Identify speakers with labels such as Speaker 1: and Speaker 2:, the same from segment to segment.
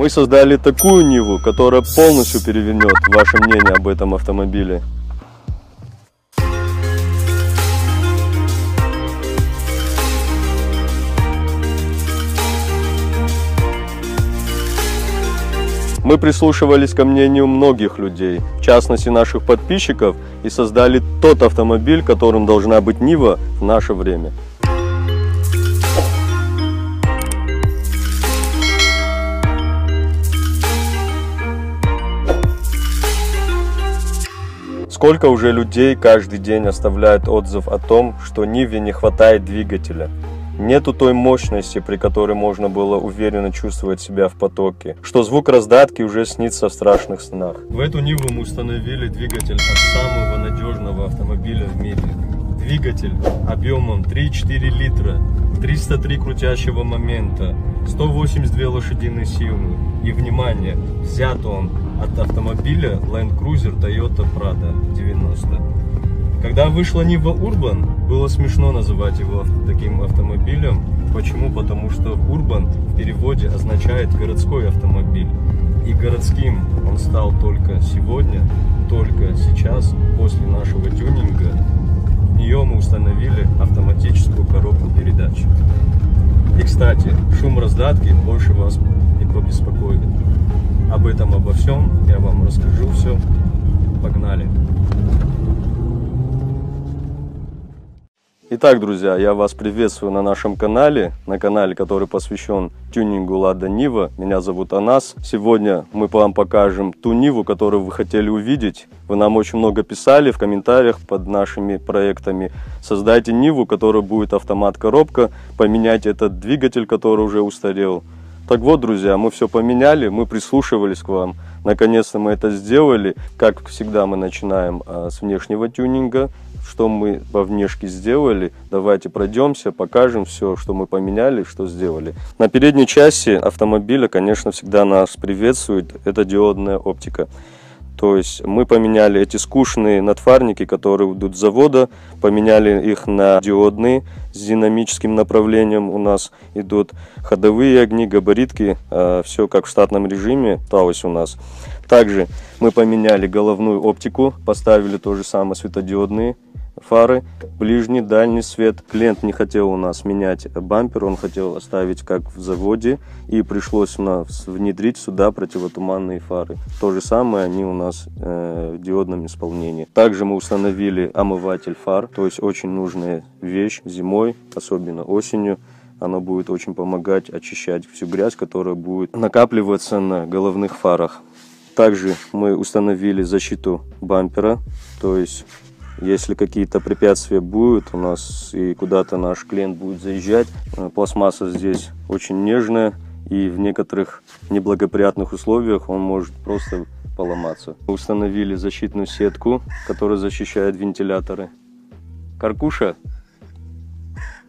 Speaker 1: Мы создали такую Ниву, которая полностью перевернет ваше мнение об этом автомобиле. Мы прислушивались ко мнению многих людей, в частности наших подписчиков, и создали тот автомобиль, которым должна быть Нива в наше время. Сколько уже людей каждый день оставляют отзыв о том, что Ниве не хватает двигателя. Нету той мощности, при которой можно было уверенно чувствовать себя в потоке, что звук раздатки уже снится в страшных снах. В эту Ниву мы установили двигатель от самого надежного автомобиля в мире. Двигатель объемом 3,4 литра, 303 крутящего момента, 182 лошадиные силы. И, внимание, взят он от автомобиля Land Cruiser Toyota Prado 90. Когда вышла Niva Urban, было смешно называть его таким автомобилем. Почему? Потому что Urban в переводе означает городской автомобиль. И городским он стал только сегодня, только сейчас, после нашего тюнинга. В нее мы установили автоматическую коробку передач. И, кстати, шум раздатки больше вас не побеспокоит. Об этом, обо всем я вам расскажу все. Погнали! Итак, друзья, я вас приветствую на нашем канале, который посвящен тюнингу Lada Niva. Меня зовут Анас. Сегодня мы вам покажем ту Ниву, которую вы хотели увидеть. Вы нам очень много писали в комментариях под нашими проектами. Создайте Ниву, которая будет автомат-коробка, поменяйте этот двигатель, который уже устарел. Так вот, друзья, мы все поменяли, мы прислушивались к вам. Наконец-то мы это сделали. Как всегда, мы начинаем с внешнего тюнинга. Что мы по внешке сделали, давайте пройдемся, покажем все, что мы поменяли, что сделали. На передней части автомобиля, конечно, всегда нас приветствует эта диодная оптика. То есть мы поменяли эти скучные надфарники, которые идут с завода, поменяли их на диодные с динамическим направлением. У нас идут ходовые огни, габаритки, все как в штатном режиме осталось у нас. Также мы поменяли головную оптику, поставили то же самое светодиодные фары, ближний, дальний свет. Клиент не хотел у нас менять бампер, он хотел оставить как в заводе, и пришлось у нас внедрить сюда противотуманные фары. То же самое они у нас в диодном исполнении. Также мы установили омыватель фар, то есть очень нужная вещь зимой, особенно осенью. Оно будет очень помогать очищать всю грязь, которая будет накапливаться на головных фарах. Также мы установили защиту бампера, то есть если какие-то препятствия будут у нас и куда-то наш клиент будет заезжать, пластмасса здесь очень нежная, и в некоторых неблагоприятных условиях он может просто поломаться. Установили защитную сетку, которая защищает вентиляторы. Каркуша,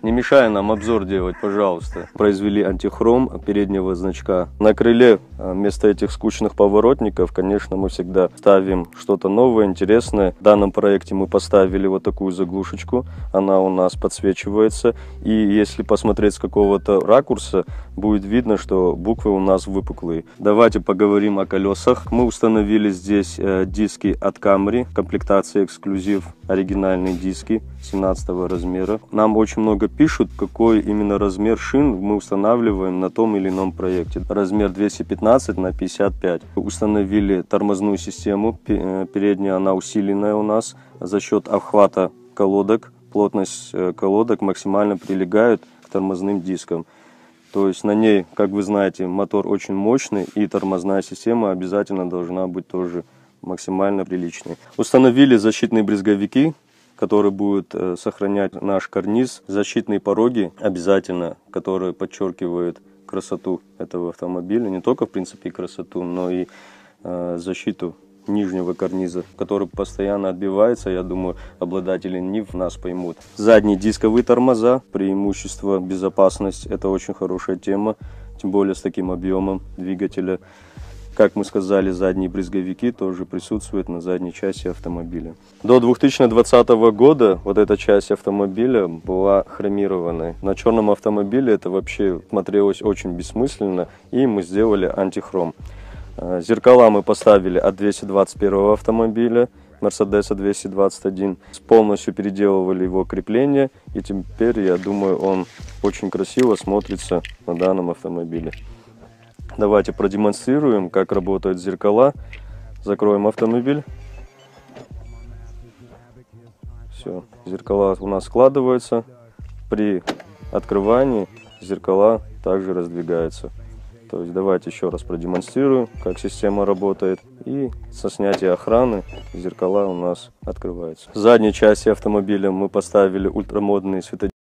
Speaker 1: не мешай нам обзор делать, пожалуйста. Произвели антихром переднего значка. На крыле вместо этих скучных поворотников, конечно, мы всегда ставим что-то новое, интересное. В данном проекте мы поставили вот такую заглушечку. Она у нас подсвечивается. И если посмотреть с какого-то ракурса, будет видно, что буквы у нас выпуклые. Давайте поговорим о колесах. Мы установили здесь диски от Camry. Комплектация эксклюзив. Оригинальные диски 17 размера. Нам очень много пишут, какой именно размер шин мы устанавливаем на том или ином проекте. Размер 215 на 55. Установили тормозную систему. Передняя она усиленная у нас за счет обхвата колодок. Плотность колодок максимально прилегает к тормозным дискам. То есть на ней, как вы знаете, мотор очень мощный, и тормозная система обязательно должна быть тоже максимально приличной. Установили защитные брызговики, которые будут сохранять наш карниз. Защитные пороги обязательно, которые подчеркивают красоту этого автомобиля. Не только, в принципе, красоту, но и защиту нижнего карниза, который постоянно отбивается. Я думаю, обладатели Нив нас поймут. Задние дисковые тормоза, преимущество, безопасность. Это очень хорошая тема, тем более с таким объемом двигателя. Как мы сказали, задние брызговики тоже присутствуют на задней части автомобиля. До 2020 года вот эта часть автомобиля была хромированной. На черном автомобиле это вообще смотрелось очень бессмысленно, и мы сделали антихром. Зеркала мы поставили от 221 автомобиля, Мерседеса 221. Полностью переделывали его крепление, и теперь, я думаю, он очень красиво смотрится на данном автомобиле. Давайте продемонстрируем, как работают зеркала. Закроем автомобиль. Все, зеркала у нас складываются. При открывании зеркала также раздвигаются. То есть давайте еще раз продемонстрирую, как система работает. И со снятия охраны зеркала у нас открываются. В задней части автомобиля мы поставили ультрамодные светодиоды.